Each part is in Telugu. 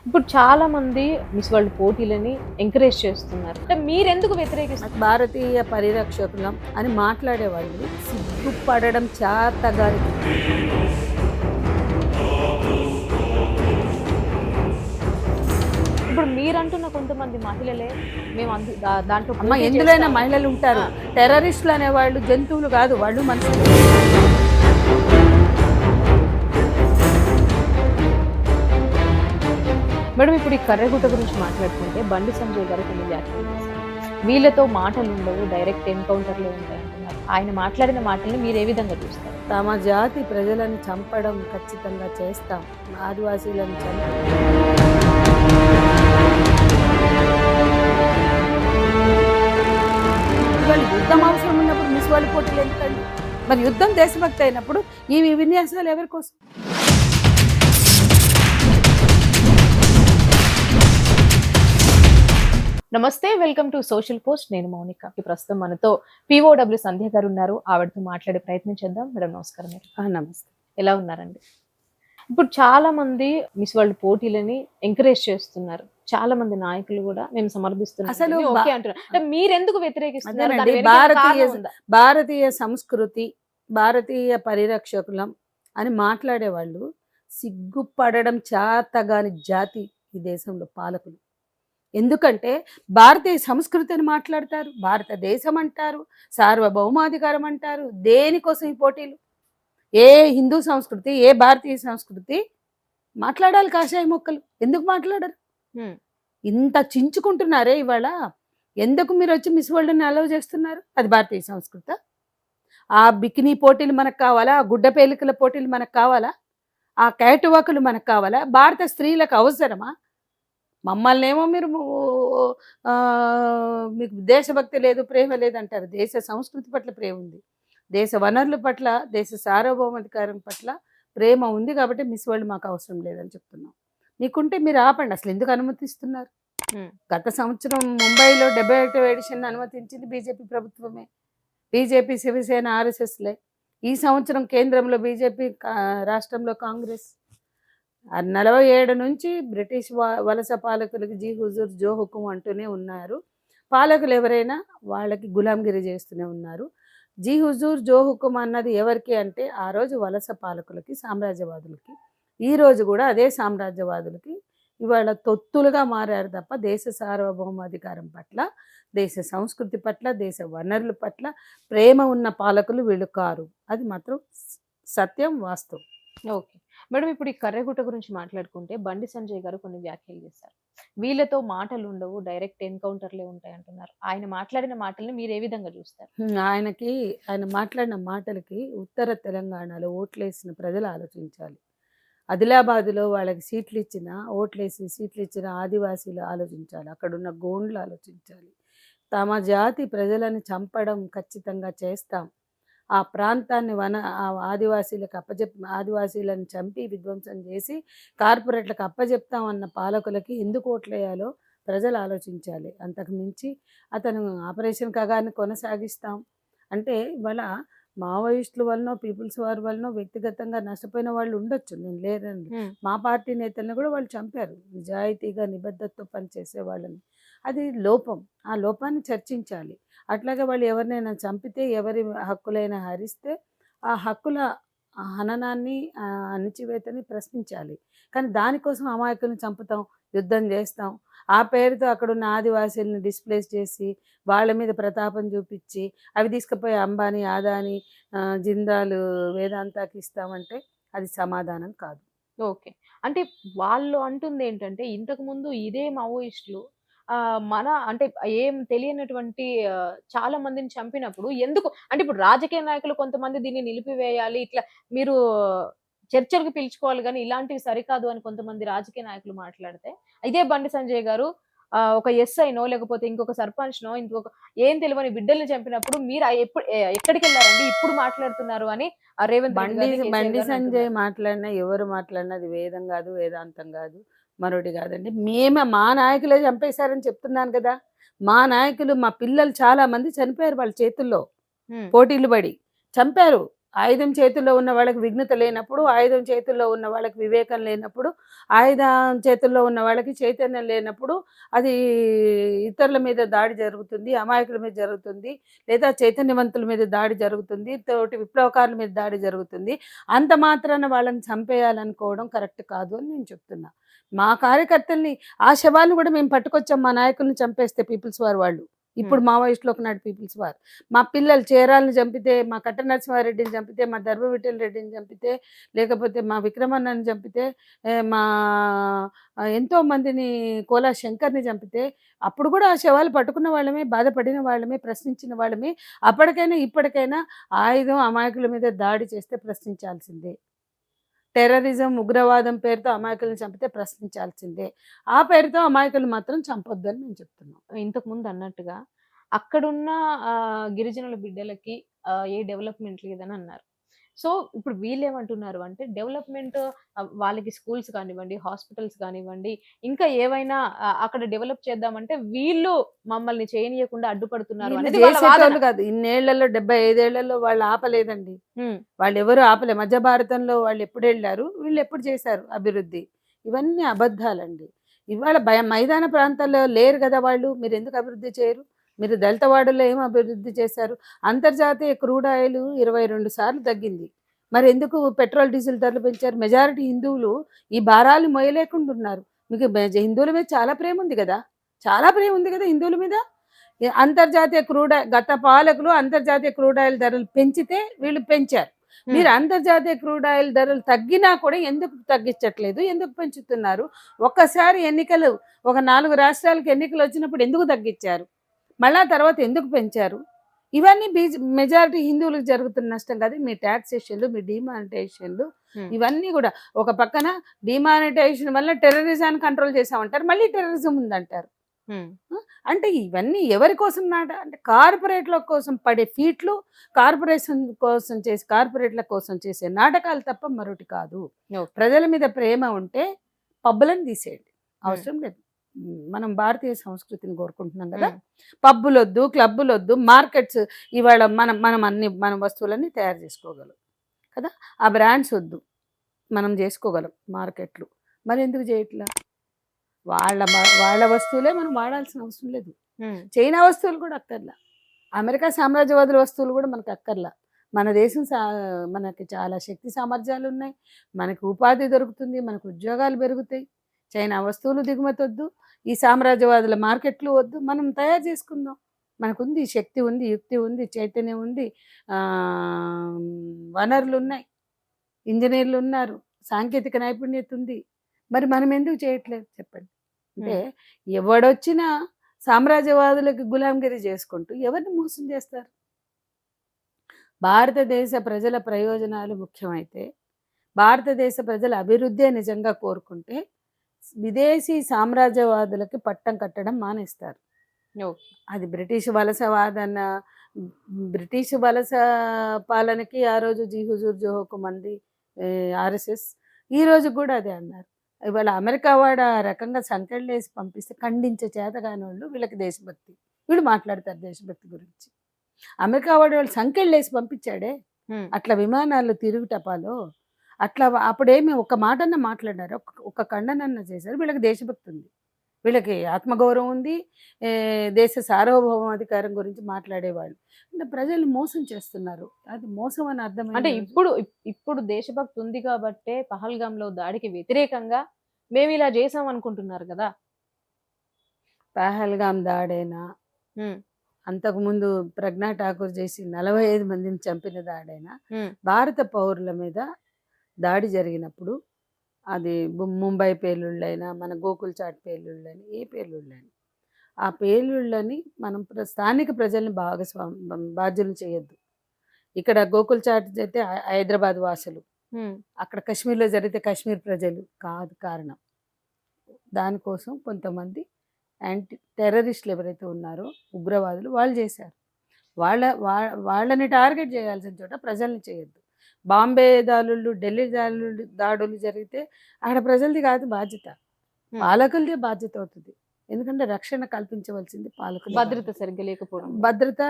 ఇప్పుడు చాలా మంది మిస్ వరల్డ్ పోటీలని ఎంకరేజ్ చేస్తున్నారు. అంటే మీరెందుకు వ్యతిరేకిస్తారు? భారతీయ పరిరక్షకులం అని మాట్లాడేవాళ్ళు సిగ్గుపడడం చేతగాని. ఇప్పుడు మీరంటున్న కొంతమంది మహిళలే మేము దాంట్లో అమ్మ పోటీ ఎందులోనైనా చేస్తాము. మహిళలు ఉంటారు. టెర్రరిస్టులు అనేవాళ్ళు జంతువులు కాదు, వాళ్ళు మనుషులు. మేడం, ఇప్పుడు ఈ కర్రెగుట్ట గురించి మాట్లాడుకుంటే బండి సంజయ్ గారు కొన్ని వ్యాఖ్యలు చేశారు. వీళ్ళతో మాటలు ఉండవు, డైరెక్ట్ ఎన్కౌంటర్లే ఉంటాయి అంటున్నారు. ఆయన మాట్లాడిన మాటల్ని మీరు ఏ విధంగా చూస్తారు? తమ జాతి ప్రజలను చంపడం ఖచ్చితంగా చేస్తాం. ఆదివాసీలను చంపడం. వాళ్ళు యుద్ధం అవసరం ఉన్నప్పుడు మిస్ వరల్డ్ పోటీలు ఎందుకండి? మరి యుద్ధం దేశభక్తి అయినప్పుడు ఈ విన్యాసాలు ఎవరి కోసం? నమస్తే, వెల్కమ్ టు సోషల్ పోస్ట్. నేను మౌనిక. ప్రస్తుతం మనతో పిఓడబ్ల్యూ సంధ్య గారు ఉన్నారు. ఆవిడతో మాట్లాడే ప్రయత్నం చేద్దాం. మేడం నమస్కారం. నమస్తే. ఎలా ఉన్నారండి? ఇప్పుడు చాలా మంది మిస్ వరల్డ్ పోటీలని ఎంకరేజ్ చేస్తున్నారు. చాలా మంది నాయకులు కూడా మేము సమర్థిస్తున్నాం అసలు ఓకే అంటున్నారు. అంటే మీరెందుకు వ్యతిరేకిస్తున్నారు? అదేనండి, దాని వెనుక ఏమైనా కారణం ఉందా? భారతీయ సంస్కృతి, భారతీయ పరిరక్షకులం అని మాట్లాడేవాళ్ళు సిగ్గుపడడం చేతగాని జాతి ఈ దేశంలో పాలకులు. ఎందుకంటే భారతీయ సంస్కృతి అని మాట్లాడతారు, భారతదేశం అంటారు, సార్వభౌమాధికారం అంటారు. దేనికోసం ఈ పోటీలు? ఏ హిందూ సంస్కృతి, ఏ భారతీయ సంస్కృతి మాట్లాడాలి? కాషాయ మొక్కలు ఎందుకు మాట్లాడరు? ఇంత చించుకుంటున్నారే ఇవాళ. ఎందుకు మీరు వచ్చి మిస్ వరల్డ్ని అలౌ చేస్తున్నారు? అది భారతీయ సంస్కృత? ఆ బికినీ పోటీలు మనకు కావాలా? ఆ గుడ్డ పేలికల పోటీలు మనకు కావాలా? ఆ క్యాటువాకులు మనకు కావాలా? భారత స్త్రీలకు అవసరమా? మమ్మల్ని ఏమో మీరు మీకు దేశభక్తి లేదు, ప్రేమ లేదు అంటారు. దేశ సంస్కృతి పట్ల ప్రేమ ఉంది, దేశ వనరుల పట్ల, దేశ సార్వభౌమాధికారం పట్ల ప్రేమ ఉంది కాబట్టి మిస్ వరల్డ్ మాకు అవసరం లేదని చెప్తున్నాం. మీకుంటే మీరు ఆపండి. అసలు ఎందుకు అనుమతిస్తున్నారు? గత సంవత్సరం ముంబైలో 71వ ఎడిషన్ అనుమతించింది బీజేపీ ప్రభుత్వమే. బీజేపీ, శివసేన, ఆర్ఎస్ఎస్లే. ఈ సంవత్సరం కేంద్రంలో బీజేపీ, రాష్ట్రంలో కాంగ్రెస్. 47 నుంచి బ్రిటిష్ వలస పాలకులకి జీ హుజూర్ జో హుకుం అంటూనే ఉన్నారు. పాలకులు ఎవరైనా వాళ్ళకి గులాంగిరి చేస్తూనే ఉన్నారు. జీ హుజూర్ జో హుకుం అన్నది ఎవరికి అంటే ఆ రోజు వలస పాలకులకి, సామ్రాజ్యవాదులకి. ఈరోజు కూడా అదే సామ్రాజ్యవాదులకి ఇవాళ తొత్తులుగా మారారు తప్ప దేశ సార్వభౌమాధికారం పట్ల, దేశ సంస్కృతి పట్ల, దేశ వనరుల పట్ల ప్రేమ ఉన్న పాలకులు వీళ్ళు కారు. అది మాత్రం సత్యం, వాస్తవం. ఓకే మేడం, ఇప్పుడు ఈ కర్రెగుట్ట గురించి మాట్లాడుకుంటే బండి సంజయ్ గారు కొన్ని వ్యాఖ్యలు చేశారు. వీళ్ళతో మాటలు ఉండవు, డైరెక్ట్ ఎన్కౌంటర్లే ఉంటాయి అంటున్నారు. ఆయన మాట్లాడిన మాటల్ని మీరు ఏ విధంగా చూస్తారు? ఆయన మాట్లాడిన మాటలకి ఉత్తర తెలంగాణలో ఓట్లేసిన ప్రజలు ఆలోచించాలి. ఆదిలాబాద్లో వాళ్ళకి సీట్లు ఇచ్చిన, ఓట్లేసి సీట్లు ఇచ్చిన ఆదివాసీలు ఆలోచించాలి. అక్కడున్న గోండ్లు ఆలోచించాలి. తమ జాతి ప్రజలను చంపడం ఖచ్చితంగా చేస్తాం. ఆ ప్రాంతాన్ని ఆదివాసీలకు ఆదివాసీలను చంపి విధ్వంసం చేసి కార్పొరేట్లకు అప్పచెప్తామన్న పాలకులకి ఎందుకు ఓట్లేయాలో ప్రజలు ఆలోచించాలి. అంతకు మించి అతను ఆపరేషన్ కగాన్ని కొనసాగిస్తాం అంటే ఇవాళ మావోయిస్టుల వలన, పీపుల్స్ వార్ వలన వ్యక్తిగతంగా నష్టపోయిన వాళ్ళు ఉండొచ్చు, నేను లేదండి. మా పార్టీ నేతలను కూడా వాళ్ళు చంపారు, నిజాయితీగా నిబద్ధతతో పనిచేసే వాళ్ళని. అది లోపం. ఆ లోపాన్ని చర్చించాలి. అట్లాగే వాళ్ళు ఎవరినైనా చంపితే, ఎవరి హక్కులైనా హరిస్తే ఆ హక్కుల హననాన్ని, అణచివేతని ప్రశ్నించాలి. కానీ దానికోసం అమాయకులను చంపుతాం, యుద్ధం చేస్తాం, ఆ పేరుతో అక్కడున్న ఆదివాసీలను డిస్ప్లేస్ చేసి వాళ్ళ మీద ప్రతాపం చూపించి అవి తీసుకుపోయి అంబానీ, ఆదాని, జిందాలు, వేదాంతాకి ఇస్తామంటే అది సమాధానం కాదు. ఓకే. అంటే వాళ్ళు అంటుంది ఏంటంటే ఇంతకుముందు ఇదే మావోయిస్టులు మన అంటే ఏం తెలియనటువంటి చాలా మందిని చంపినప్పుడు ఎందుకు అంటే ఇప్పుడు రాజకీయ నాయకులు కొంతమంది దీన్ని నిలిపివేయాలి, ఇట్లా మీరు చర్చలకు పిలుచుకోవాలి గానీ ఇలాంటివి సరికాదు అని కొంతమంది రాజకీయ నాయకులు మాట్లాడితే, ఇదే బండి సంజయ్ గారు ఒక ఎస్ఐనో లేకపోతే ఇంకొక సర్పంచ్‌నో ఇంకొక ఏం తెలవని బిడ్డల్ని చంపినప్పుడు మీరు ఎక్కడికెళ్లారండి? ఇప్పుడు మాట్లాడుతున్నారు అని రేవంత్ రెడ్డి గారిని, కేసీఆర్ బండి గారిని సంజయ్ అంటున్నారు. మాట్లాడినా, ఎవరు మాట్లాడినా అది వేదం కాదు, వేదాంతం కాదు, మరొకటి కాదండి. మా నాయకులే చంపేశారని చెప్తున్నాను కదా. మా నాయకులు, మా పిల్లలు చాలా మంది చనిపోయారు వాళ్ళ చేతుల్లో, హ్మ్. పోటీలు పడి చంపారు. ఆయుధం చేతుల్లో ఉన్న వాళ్ళకి విఘ్నత లేనప్పుడు, ఆయుధం చేతుల్లో ఉన్న వాళ్ళకి వివేకం లేనప్పుడు, ఆయుధం చేతుల్లో ఉన్న వాళ్ళకి చైతన్యం లేనప్పుడు అది ఇతరుల మీద దాడి జరుగుతుంది, అమాయకుల మీద జరుగుతుంది, లేదా చైతన్యవంతుల మీద దాడి జరుగుతుంది, తోటి విప్లవకారుల మీద దాడి జరుగుతుంది. అంత మాత్రాన వాళ్ళని చంపేయాలనుకోవడం కరెక్ట్ కాదు అని నేను చెప్తున్నా. మా కార్యకర్తల్ని ఆ శవాలను కూడా మేము పట్టుకొచ్చాం, మా నాయకుల్ని చంపేస్తే పీపుల్స్ వార్ వాళ్ళు. ఇప్పుడు మావోయిస్టులు ఒకనాడు పీపుల్స్ వార్. మా పిల్లలు చేరాలను చంపితే, మా కట్ట నరసింహారెడ్డిని చంపితే, మా ధర్మవిఠల్ రెడ్డిని చంపితే, లేకపోతే మా విక్రమన్నని చంపితే, మా ఎంతో మందిని కోలా శంకర్ని చంపితే, అప్పుడు కూడా ఆ శవాలు పట్టుకున్న వాళ్ళమే, బాధపడిన వాళ్ళమే, ప్రశ్నించిన వాళ్ళమే. అప్పటికైనా ఇప్పటికైనా ఆయుధం అమాయకుల మీద దాడి చేస్తే ప్రశ్నించాల్సిందే. టెర్రరిజం, ఉగ్రవాదం పేరుతో అమాయకులను చంపితే ప్రశ్నించాల్సిందే. ఆ పేరుతో అమాయకులు మాత్రం చంపొద్దని మేము చెప్తున్నాం. ఇంతకు ముందు అన్నట్టుగా అక్కడున్న గిరిజనుల బిడ్డలకి ఏ డెవలప్‌మెంట్ లేదని అన్నారు. సో, ఇప్పుడు వీళ్ళేమంటున్నారు అంటే డెవలప్‌మెంట్ వాళ్ళకి స్కూల్స్ కానివ్వండి, హాస్పిటల్స్ కానివ్వండి, ఇంకా ఏవైనా అక్కడ డెవలప్ చేద్దామంటే వీళ్ళు మమ్మల్ని చేయనీయకుండా అడ్డుపడుతున్నారు వీళ్ళు అనేది వాళ్ళ వాదన. చేసేటోళ్ళు కాదు. ఇన్నేళ్లలో 75 ఏళ్లలో వాళ్ళు ఆపలేదండి. హ్మ్. వాళ్ళెవరు ఆపలే. మధ్య భారతంలో వాళ్ళు ఎప్పుడెళ్లారు, వీళ్ళు ఎప్పుడు చేశారు అభివృద్ధి. ఇవన్నీ అబద్ధాలండి. ఇవాళ మైదాన ప్రాంతాల్లో లేరు కదా వాళ్ళు. మీరెందుకు అభివృద్ధి చేయరు? మీరు దళిత వాడల్లో ఏం అభివృద్ధి చేశారు? అంతర్జాతీయ క్రూడ్ ఆయిల్ 22 సార్లు తగ్గింది. మరి ఎందుకు పెట్రోల్, డీజిల్ ధరలు పెంచారు? మెజారిటీ హిందువులు ఈ భారాలు మోయలేకుండా ఉన్నారు. మీకు హిందువుల మీద చాలా ప్రేమ ఉంది కదా, చాలా ప్రేమ ఉంది కదా హిందువుల మీద. అంతర్జాతీయ క్రూడ్ గత పాలకులు అంతర్జాతీయ క్రూడ్ ఆయిల్ ధరలు పెంచితే వీళ్ళు పెంచారు. మీరు అంతర్జాతీయ క్రూడ్ ఆయిల్ ధరలు తగ్గినా కూడా ఎందుకు తగ్గించట్లేదు, ఎందుకు పెంచుతున్నారు? ఒక్కసారి ఎన్నికలు, ఒక 4 రాష్ట్రాలకు ఎన్నికలు వచ్చినప్పుడు ఎందుకు తగ్గించారు, మళ్ళా తర్వాత ఎందుకు పెంచారు? ఇవన్నీ మెజారిటీ హిందువులకు జరుగుతున్న నష్టం కాదు. మీ ట్యాక్సేషన్లు, మీ డిమానిటైజేషన్లు, ఇవన్నీ కూడా. ఒక పక్కన డిమానిటైజేషన్ వల్ల టెర్రరిజాన్ని కంట్రోల్ చేసామంటారు, మళ్ళీ టెర్రరిజం ఉందంటారు. అంటే ఇవన్నీ ఎవరి కోసం అంటే కార్పొరేట్ల కోసం పడే ఫీట్లు, కార్పొరేట్ల కోసం చేసే నాటకాలు తప్ప మరొకటి కాదు. ప్రజల మీద ప్రేమ ఉంటే పబ్బులను తీసేయండి, అవసరం లేదు. మనం భారతీయ సంస్కృతిని కోరుకుంటున్నాం కదా. పబ్బులొద్దు, క్లబ్బులొద్దు, మార్కెట్స్. ఇవాళ మనం వస్తువులన్నీ తయారు చేసుకోగలం కదా. ఆ బ్రాండ్స్ వద్దు, మనం చేసుకోగలం మార్కెట్లు. మరి ఎందుకు చేయట్లా? వాళ్ళ వస్తువులే మనం వాడాల్సిన అవసరం లేదు. చైనా వస్తువులు కూడా అక్కర్లా, అమెరికా సామ్రాజ్యవాదుల వస్తువులు కూడా మనకు అక్కర్లా. మన దేశం మనకి చాలా శక్తి సామర్థ్యాలు ఉన్నాయి, మనకు ఉపాధి దొరుకుతుంది, మనకు ఉద్యోగాలు పెరుగుతాయి. చైనా వస్తువులు దిగుమతి వద్దు, ఈ సామ్రాజ్యవాదుల మార్కెట్లు వద్దు, మనం తయారు చేసుకుందాం. మనకుంది శక్తి ఉంది, యుక్తి ఉంది, చైతన్యం ఉంది, వనరులు ఉన్నాయి, ఇంజనీర్లు ఉన్నారు, సాంకేతిక నైపుణ్యత ఉంది. మరి మనం ఎందుకు చేయట్లేదు చెప్పండి? అంటే ఎవడొచ్చినా సామ్రాజ్యవాదులకు గులాంగిరి చేసుకుంటూ ఎవరిని మోసం చేస్తారు? భారతదేశ ప్రజల ప్రయోజనాలు ముఖ్యమైతే, భారతదేశ ప్రజల అభివృద్ధి నిజంగా కోరుకుంటే విదేశీ సామ్రాజ్యవాదులకి పట్టం కట్టడం మానేస్తారు. అది బ్రిటిష్ వలస పాలనకి ఆ రోజు జీ హుజూర్ జోహోకు మంది ఆర్ఎస్ఎస్ ఈ రోజు కూడా అదే అన్నారు. ఇవాళ అమెరికా వాడు ఆ రకంగా సంకెళ్ళేసి పంపిస్తే ఖండించే చేతగాని వాళ్ళు వీళ్ళకి దేశభక్తి, వీళ్ళు మాట్లాడతారు దేశభక్తి గురించి. అమెరికా వాడు వాళ్ళు సంకెళ్ళేసి పంపించాడే, అట్లా విమానాలు తిరుగుటపాలో, అట్లా అప్పుడేమి ఒక మాటన్నా మాట్లాడారు, ఒక ఖండనన్నా చేశారు. వీళ్ళకి దేశభక్తి ఉంది, వీళ్ళకి ఆత్మగౌరవం ఉంది, దేశ సార్వభౌమాధికారం గురించి మాట్లాడేవాళ్ళు. అంటే ప్రజల్ని మోసం చేస్తున్నారు, అది మోసం అని అర్థం. అంటే ఇప్పుడు దేశభక్తి ఉంది కాబట్టే పహల్గాంలో దాడికి వ్యతిరేకంగా మేము ఇలా చేసాం అనుకుంటున్నారు కదా. పహల్గాం దాడైనా, అంతకుముందు ప్రజ్ఞా ఠాకూర్ చేసి 45 మందిని చంపిన దాడైనా, భారత పౌరుల మీద దాడి జరిగినప్పుడు అది ముంబై పేలుళ్ళైనా, మన గోకుల్ చాట్ పేలుళ్ళని, ఏ పేలుళ్ళని, ఆ పేలుళ్ళని మనం స్థానిక ప్రజల్ని బాధ్యులు చేయొద్దు. ఇక్కడ గోకుల్ చాట్ అయితే హైదరాబాద్ వాసులు, అక్కడ కాశ్మీర్లో జరిగితే కాశ్మీర్ ప్రజలు కాదు కారణం. దానికోసం కొంతమంది టెర్రరిస్టులు ఎవరైతే ఉన్నారో, ఉగ్రవాదులు, వాళ్ళు చేశారు. వాళ్ళని టార్గెట్ చేయాల్సిన చోట ప్రజల్ని చేయొద్దు. బాంబే దాడులు, ఢిల్లీ దాడులు జరిగితే అక్కడ ప్రజలది కాదు బాధ్యత, పాలకులదే బాధ్యత అవుతుంది. ఎందుకంటే రక్షణ కల్పించవలసింది పాలకులు, భద్రత సరిగ్గా లేకపోవడం,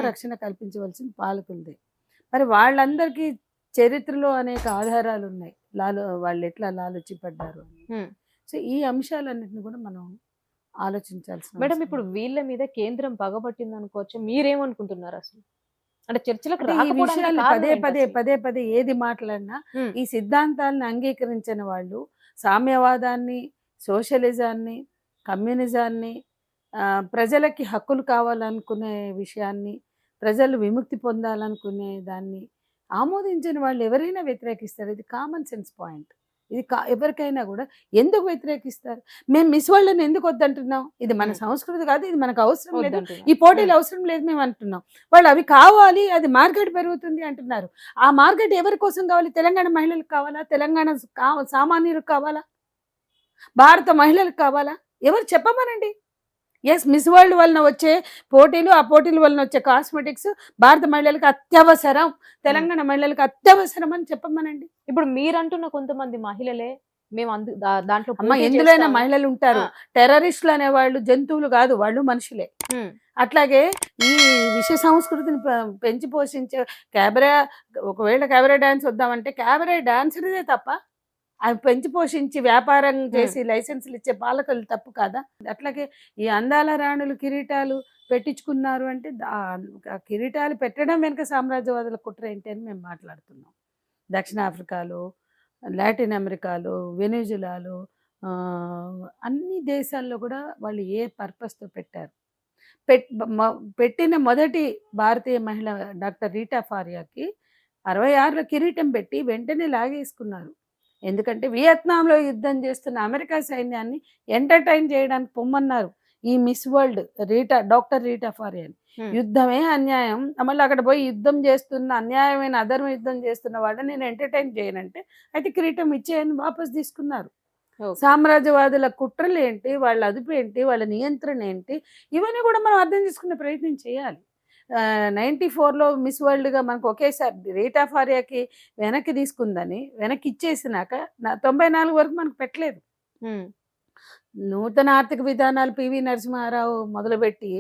రక్షణ కల్పించవలసింది పాలకులదే. మరి వాళ్ళందరికీ చరిత్రలో అనేక ఆధారాలు ఉన్నాయి. వాళ్ళు ఎట్లా లాలూచి పడ్డారు అని. హ్మ్. సో ఈ అంశాలన్నిటిని కూడా మనం ఆలోచించాల్సిన మేడం అవసరం ఇప్పుడు ఉంది. వీళ్ళ మీద కేంద్రం పగబట్టింది అనుకోవచ్చా? మీరేమనుకుంటున్నారు అసలు? అంటే చర్చలకు అంటే ఈ రాకపోవడానికి విషయాల్ని కారణం పదే ఏంటి పదే అసలు? పదే పదే ఏది మాట్లాడినా హ్మ్. ఈ సిద్ధాంతాలను అంగీకరించిన వాళ్ళు సామ్యవాదాన్ని, సోషలిజాన్ని, కమ్యూనిజాన్ని, ప్రజలకి హక్కులు కావాలనుకునే విషయాన్ని, ప్రజలు విముక్తి పొందాలనుకునే దాన్ని ఆమోదించని వాళ్ళు ఎవరైనా వ్యతిరేకిస్తారు. ఇది కామన్ సెన్స్ పాయింట్. ఇది ఎవరికైనా కూడా ఎందుకు వ్యతిరేకిస్తారు? మేము మిస్ వరల్డ్‌ని ఎందుకు వద్దంటున్నాం? ఇది మన హ్మ్. సంస్కృతి కాదు. ఇది మనకు అవసరం లేదు. వద్దంటున్నారు. ఈ హ్మ్. పోటీలు అవసరం లేదు మేము అంటున్నాం. వాళ్ళు అవి కావాలి, అది మార్కెట్ పెరుగుతుంది అంటున్నారు. ఆ మార్కెట్ ఎవరి కోసం కావాలి? తెలంగాణ మహిళలకు కావాలా? తెలంగాణ సామాన్యులకు కావాలా? భారత మహిళలకు కావాలా? ఎవరు చెప్పమనండి. యెస్, మిస్ వరల్డ్ వలన వచ్చే పోటీలు, ఆ పోటీల వలన వచ్చే కాస్మెటిక్స్ భారత మహిళలకు అత్యవసరం. హ్మ్. తెలంగాణ మహిళలకు అత్యవసరం అని చెప్పమనండి. ఇప్పుడు మీరంటున్న కొంతమంది మహిళలే మేము దాంట్లో అమ్మ పోటీ ఎందులోనైనా చేస్తాము. మహిళలు ఉంటారు. ఆ! టెర్రరిస్టులు అనేవాళ్ళు జంతువులు కాదు, వాళ్ళు మనుషులే. హ్మ్. అట్లాగే ఈ విష సంస్కృతిని పెంచి పోషించే క్యాబరే, ఒకవేళ క్యాబరే డాన్స్ వద్దామంటే క్యాబరే డాన్సర్దే తప్ప అవి పెంచి పోషించి వ్యాపారం హ్మ్. చేసి లైసెన్సులు ఇచ్చే పాలకులు తప్పు కాదా? అట్లాగే ఈ అందాల రాణులు కిరీటాలు పెట్టించుకున్నారు అంటే ఆ కిరీటాలు పెట్టడం వెనుక సామ్రాజ్యవాదుల కుట్ర ఏంటి అని మేము మాట్లాడుతున్నాం. దక్షిణాఫ్రికాలో, లాటిన్ అమెరికాలో, వెనిజులాలో, అన్ని దేశాల్లో కూడా వాళ్ళు ఏ పర్పస్తో పెట్టారు. పెట్ పెట్టిన మొదటి భారతీయ మహిళ డాక్టర్ రీటా ఫారియాకి 66లో కిరీటం పెట్టి వెంటనే లాగేసుకున్నారు. ఎందుకంటే వియత్నాంలో యుద్ధం చేస్తున్న అమెరికా సైన్యాన్ని ఎంటర్టైన్ చేయడానికి పొమ్మన్నారు ఈ మిస్ వరల్డ్ డాక్టర్ రీటా ఫారియాని. హ్మ్. యుద్ధమే అన్యాయం, మళ్ళీ అక్కడ పోయి యుద్ధం చేస్తున్న అన్యాయమైన అధర్మ యుద్ధం చేస్తున్న వాళ్ళని నేను ఎంటర్టైన్ చేయనంటే అయితే కిరీటం ఇచ్చేయని వాపస్ తీసుకున్నారు. ఓకే. సామ్రాజ్యవాదుల కుట్రలు ఏంటి, వాళ్ళ అదుపు ఏంటి, వాళ్ళ నియంత్రణ ఏంటి, ఇవన్నీ కూడా మనం అర్థం చేసుకునే ప్రయత్నం చేయాలి. 94లో మిస్ వరల్డ్గా మనకు ఒకేసారి రీటా ఫారియాకి వెనక్కి తీసుకుందని వెనక్కి ఇచ్చేసినాక 94 వరకు మనకు పెట్టలేదు. హ్మ్. నూతన ఆర్థిక విధానాలు పివి నరసింహారావు మొదలుపెట్టి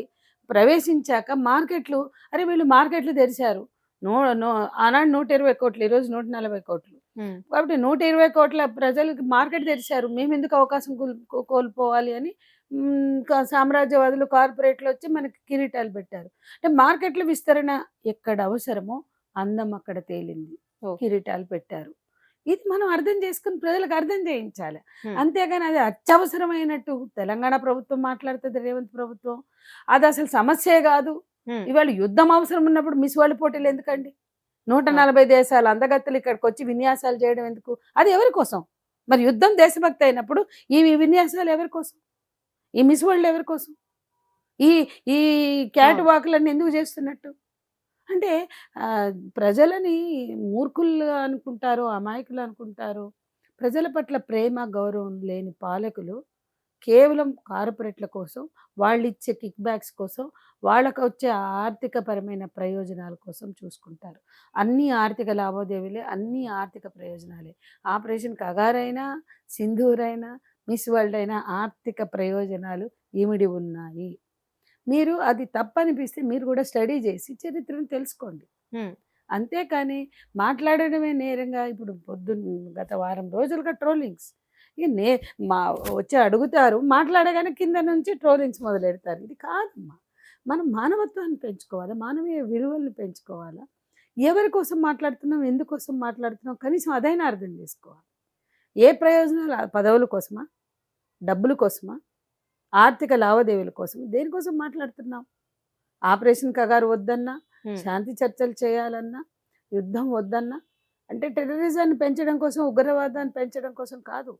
ప్రవేశించాక మార్కెట్లు, అరే వీళ్ళు మార్కెట్లు తెరిచారు. నో నో ఆనాడు 120 కోట్లు, ఈరోజు 140 కోట్లు. హ్మ్. కాబట్టి 120 కోట్ల ప్రజలకు మార్కెట్ తెరిచారు. మేము ఎందుకు అవకాశం కోల్పోవాలి అని సామ్రాజ్యవాదులు, కార్పొరేట్లు వచ్చి మనకి కిరీటాలు పెట్టారు. అంటే మార్కెట్ల విస్తరణ ఎక్కడ అవసరమో అందం అక్కడ తేలింది. ఓకే. కిరీటాలు పెట్టారు. ఇది మనం అర్థం చేసుకుని ప్రజలకు అర్థం చేయించాలి. హ్మ్. అంతేగాని అది అత్యవసరమైనట్టు తెలంగాణ ప్రభుత్వం మాట్లాడుతుంది, రేవంత్ ప్రభుత్వం. అది అసలు సమస్యే కాదు. హ్మ్. ఇవాళ యుద్ధం అవసరం ఉన్నప్పుడు మిస్ వరల్డ్ పోటీలు ఎందుకండి? 140 దేశాల అందగత్తెలు ఇక్కడికి వచ్చి విన్యాసాలు చేయడం ఎందుకు? అది ఎవరి కోసం? మరి యుద్ధం దేశభక్తి అయినప్పుడు ఈ విన్యాసాలు ఎవరి కోసం? ఈ మిస్ వరల్డ్ ఎవరి కోసం? ఈ ఈ క్యాట్ అవును. వాక్‌లన్నీ ఎందుకు చేస్తున్నట్టు? అంటే ప్రజలని మూర్ఖులు అనుకుంటారో, అమాయకులు అనుకుంటారో, ప్రజల పట్ల ప్రేమ, గౌరవం లేని పాలకులు కేవలం కార్పొరేట్ల కోసం, వాళ్ళిచ్చే కిక్ బ్యాక్స్ కోసం, వాళ్ళకొచ్చే ఆర్థికపరమైన ప్రయోజనాల కోసం చూసుకుంటారు. అన్నీ ఆర్థిక లావాదేవీలే, అన్నీ ఆర్థిక ప్రయోజనాలే. ఆపరేషన్ కగారైనా, సింధూరైనా, మిస్ వరల్డ్ అయినా ఆర్థిక ప్రయోజనాలు ఇమిడి ఉన్నాయి. మీరు అది తప్పనిపిస్తే మీరు కూడా స్టడీ చేసి చరిత్రను తెలుసుకోండి. హ్మ్. అంతేకాని మాట్లాడడమే నేరంగా ఇప్పుడు గత వారం రోజులుగా ట్రోలింగ్స్. ఇక మా వచ్చి అడుగుతారు, మాట్లాడగానే కింద నుంచి ట్రోలింగ్స్ మొదలెడతారు. ఇది కాదమ్మా. మనం మానవత్వాన్ని పెంచుకోవాలా, మానవీయ విలువల్ని పెంచుకోవాలా. ఎవరి కోసం మాట్లాడుతున్నాం, ఎందుకోసం మాట్లాడుతున్నాం కనీసం అదైనా అర్థం చేసుకోవాలి. ఏ ప్రయోజనాలు, పదవుల కోసమా, డబ్బుల కోసమా, ఆర్థిక లావాదేవీల కోసం, దేనికోసం మాట్లాడుతున్నాం? ఆపరేషన్ కగారు వద్దన్నా, హ్మ్. శాంతి చర్చలు చేయాలన్నా, యుద్ధం వద్దన్నా, అంటే టెర్రరిజాన్ని పెంచడం కోసం, ఉగ్రవాదాన్ని పెంచడం కోసం కాదు.